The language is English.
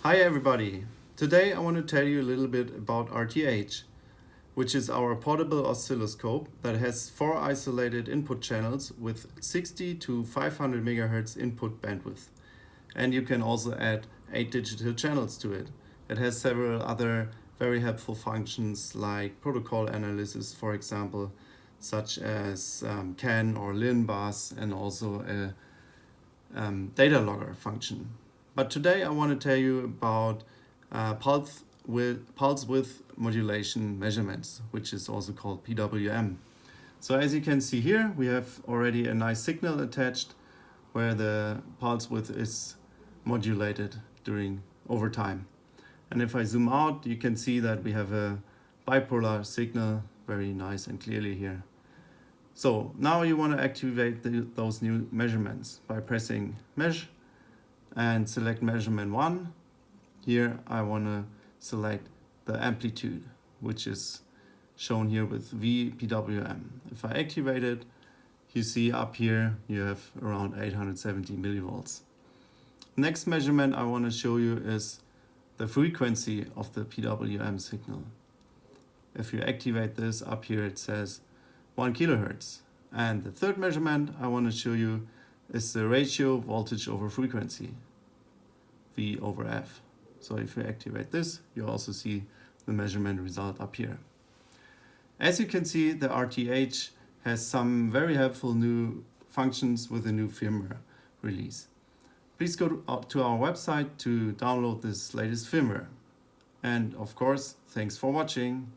Hi everybody! Today I want to tell you a little bit about RTH, which is our portable oscilloscope that has 4 isolated input channels with 60 to 500 MHz input bandwidth. And you can also add 8 digital channels to it. It has several other very helpful functions like protocol analysis, for example, such as CAN or LIN bus, and also a data logger function. But today I want to tell you about pulse-width modulation measurements, which is also called PWM. So as you can see here, we have already a nice signal attached where the pulse width is modulated over time. And if I zoom out, you can see that we have a bipolar signal very nice and clearly here. So now you want to activate those new measurements by pressing Mesh and select measurement 1. Here I want to select the amplitude, which is shown here with Vpwm. If I activate it, you see up here you have around 870 millivolts. Next measurement I want to show you is the frequency of the PWM signal. If you activate this, up here it says 1 kilohertz. And the third measurement I want to show you is the ratio voltage over frequency, V over F. So if you activate this, you also see the measurement result up here. As you can see, the RTH has some very helpful new functions with the new firmware release. Please go to our website to download this latest firmware. And of course, thanks for watching.